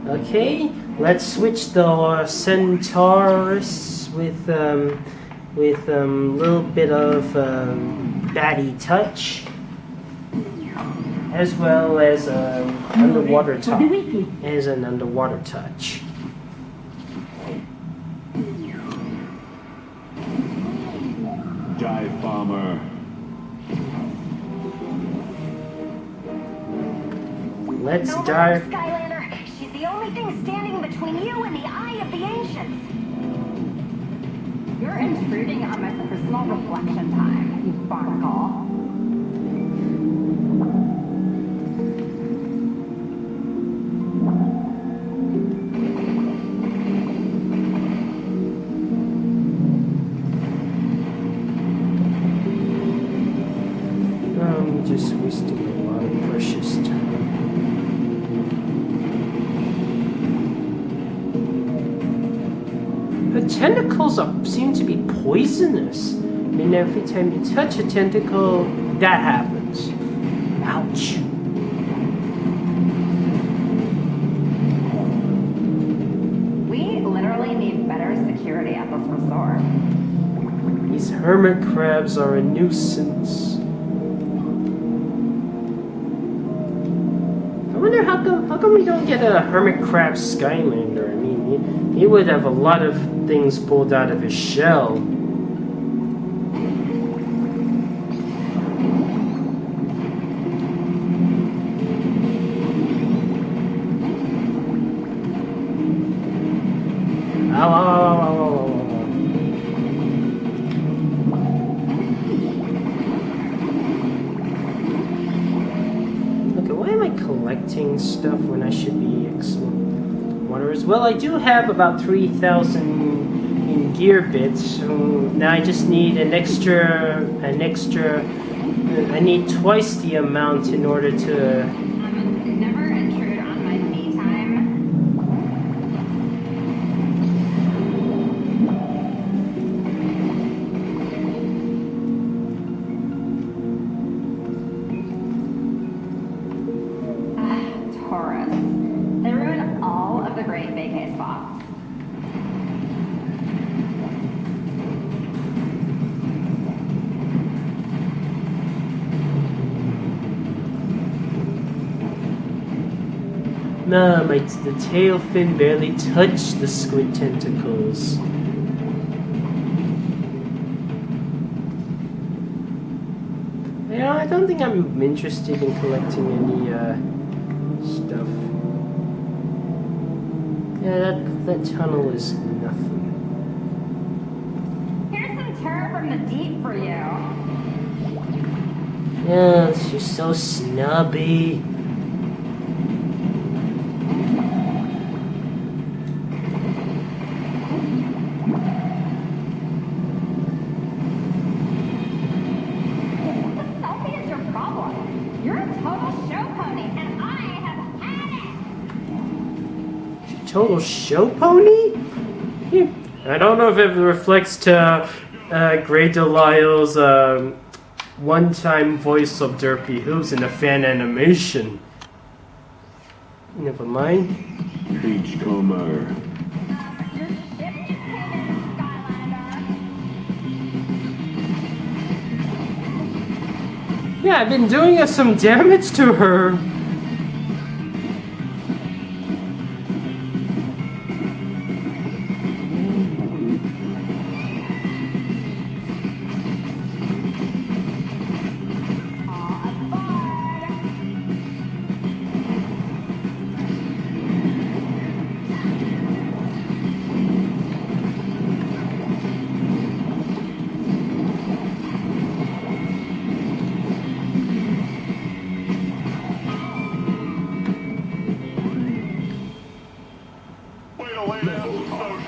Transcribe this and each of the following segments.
Okay, let's switch the Centaurus with a little bit of batty touch, as well as underwater touch. As an underwater touch. Dive bomber. Let's dive. Skylander, she's the only thing standing between you and the eye of the ancients. You're intruding on my personal reflection time, you barnacle. I'm just wasting a lot of precious time. The tentacles seem to be poisonous. And every time you touch a tentacle, that happens. Ouch. We literally need better security at this resort. These hermit crabs are a nuisance. I wonder how come we don't get a hermit crab Skylander? I mean, he would have a lot of things pulled out of his shell. Ow, ow, ow, ow, ow, ow. Okay, why am I collecting stuff when I should be waterers? Well, I do have about 3,000 in gear bits, so now I just need an extra, I need twice the amount in order to... Never intrude on my me time. Taurus. They ruin all of the great vacay spots. No, the tail fin barely touched the squid tentacles. Yeah, I don't think I'm interested in collecting any stuff. Yeah, that tunnel is nothing. Here's some turf from the deep for you. Yeah, she's so snubby. Total show pony? I don't know if it reflects to Grey Delisle's one-time voice of Derpy Hooves in a fan animation. Never mind. Beachcomber. Yeah, I've been doing some damage to her.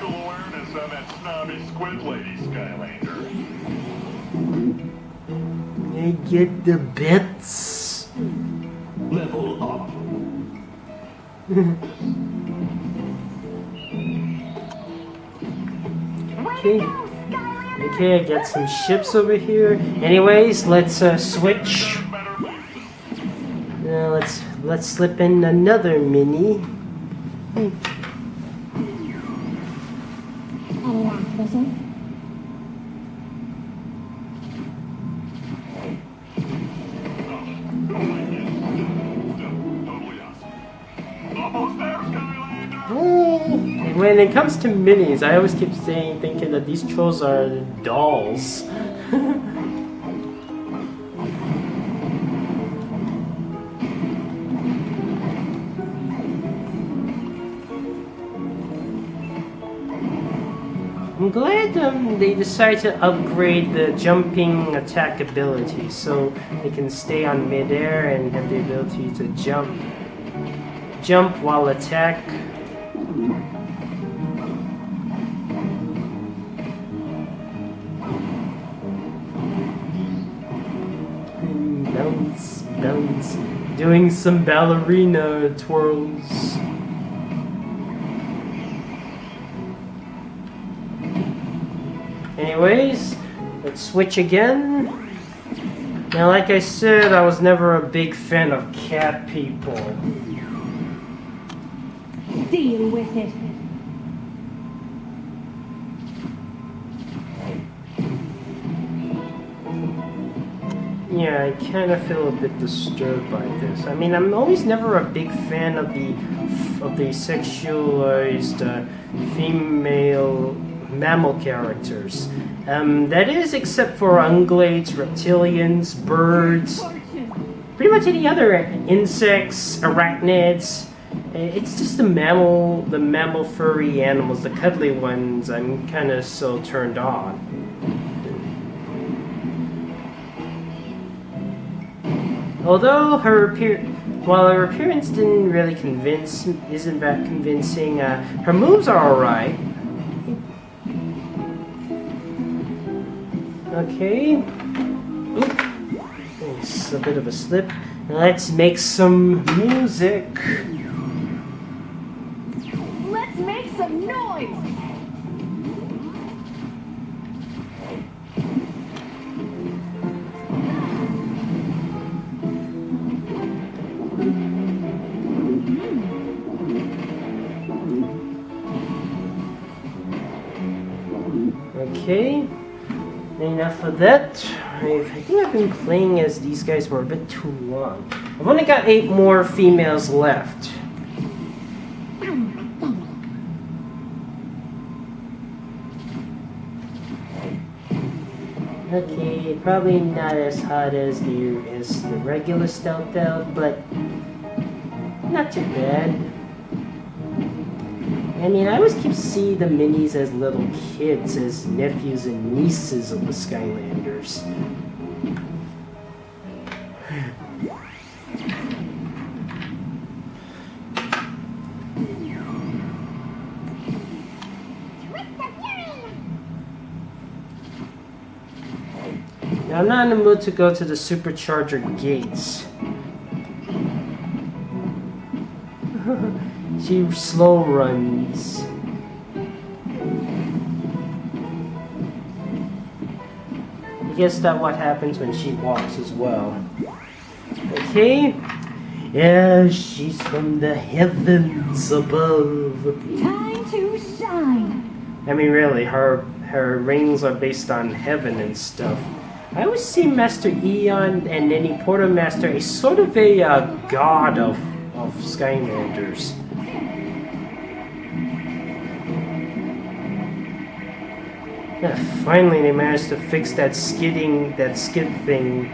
Social awareness on that snobby squid lady, Skylander. I get the bits. Level up. Okay. Okay, I got some ships over here. Anyways, let's switch. Let's slip in another mini. Any last wishes? Totally awesome. Almost there, Skylander! When it comes to minis, I always keep thinking that these trolls are dolls. I'm glad they decided to upgrade the jumping attack ability so they can stay on midair and have the ability to jump while attack. Bounce, bounce, doing some ballerina twirls. Anyways, let's switch again. Now, like I said, I was never a big fan of cat people. Deal with it. Yeah, I kind of feel a bit disturbed by this. I mean, I'm always never a big fan of the sexualized female mammal characters. That is, except for ungulates, reptilians, birds, pretty much any other insects, arachnids. It's just the mammal furry animals, the cuddly ones, I'm kind of so turned on. Although while her appearance isn't that convincing, her moves are alright. Okay. Oop. It's a bit of a slip. Let's make some music. Let's make some noise. Okay. Enough of that. I think I've been playing as these guys for a bit too long. I've only got 8 more females left. Okay, probably not as hot as the regular Stealth Elf, but not too bad. I mean, I always keep seeing the minis as little kids, as nephews and nieces of the Skylanders. Now, I'm not in the mood to go to the Supercharger gates. She slow runs. I guess that's what happens when she walks as well. Okay. Yeah, she's from the heavens above. Time to shine. I mean, really, her rings are based on heaven and stuff. I always see Master Eon and any Porter Master as sort of a god of Skylanders. Yeah, finally they managed to fix that skid thing.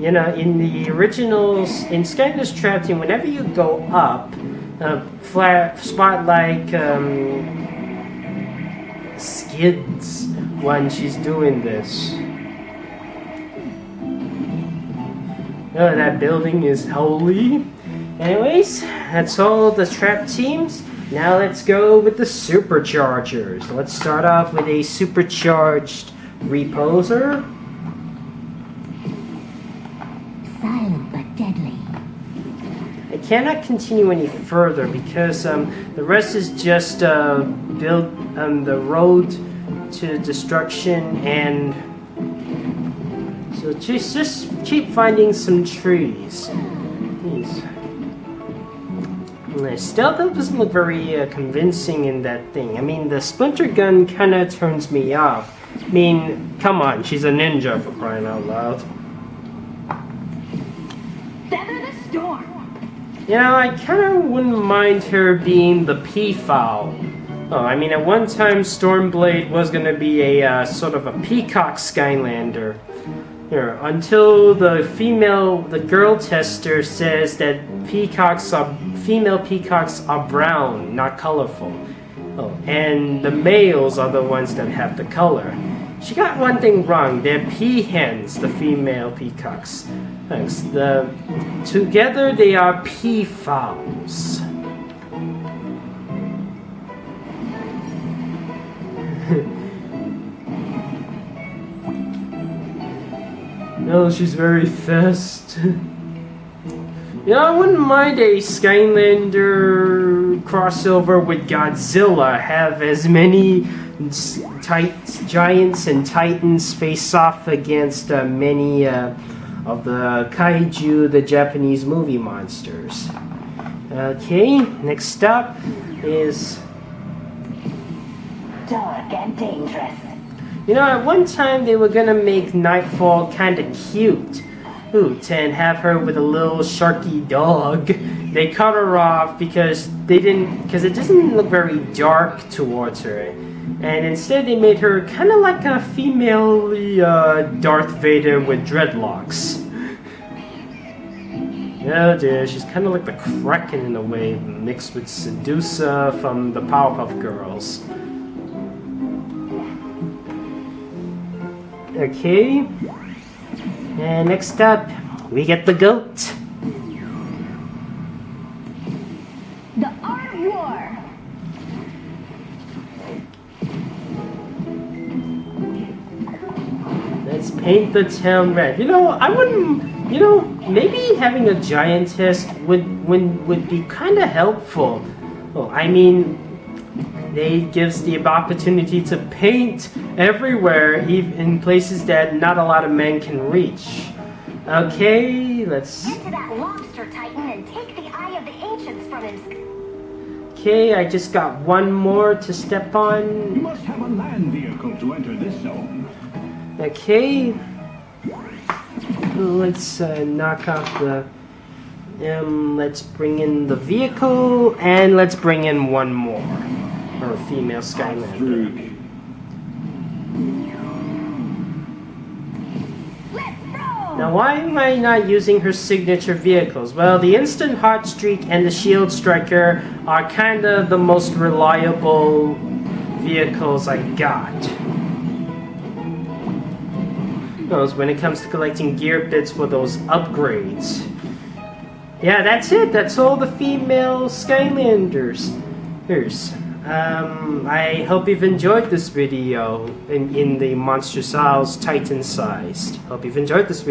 You know, in the originals, in Skylanders Trap Team, whenever you go up, Spotlight skids when she's doing this. Oh, that building is holy. Anyways, that's all the trap teams. Now let's go with the Superchargers. Let's start off with a supercharged reposer. Silent but deadly. I cannot continue any further because the rest is just built on the road to destruction, and so just keep finding some trees. Please. Still, that doesn't look very convincing in that thing. I mean, the splinter gun kind of turns me off. I mean, come on, she's a ninja for crying out loud. Feather the storm. You know, I kind of wouldn't mind her being the peafowl. Oh, I mean, at one time, Stormblade was going to be a sort of a peacock Skylander. Here, until the girl tester says that female peacocks are brown, not colorful. Oh, and the males are the ones that have the color. She got one thing wrong. They're peahens, the female peacocks. Thanks. Together they are peafowls. No, she's very fast. Yeah, I wouldn't mind a Skylander crossover with Godzilla. Have as many giants and titans face off against many of the kaiju, the Japanese movie monsters. Okay, next up is Dark and dangerous. You know, at one time they were gonna make Nightfall kinda cute. And have her with a little sharky dog. They cut her off because it doesn't look very dark towards her. And instead they made her kinda like a female Darth Vader with dreadlocks. Oh dear, she's kinda like the Kraken in a way, mixed with Sedusa from the Powerpuff Girls. Okay, and next up, we get the goat. The Art of War. Let's paint the town red. You know, I wouldn't. You know, maybe having a giantess would be kind of helpful. Well, I mean, it gives the opportunity to paint everywhere, even in places that not a lot of men can reach. Okay, let's... Get to that lobster titan and take the eye of the ancients from him. Okay, I just got one more to step You on. must have a land vehicle to enter this zone. Okay. Let's knock off the... let's bring in the vehicle, and let's bring in one more. Or a female Skylander. Now, why am I not using her signature vehicles? Well, the Instant Hot Streak and the Shield Striker are kind of the most reliable vehicles I got. Those when it comes to collecting gear bits for those upgrades. Yeah, that's it. That's all the female Skylanders. Here's. I hope you've enjoyed this video in the Monstrous Isles Titan sized. Hope you've enjoyed this video.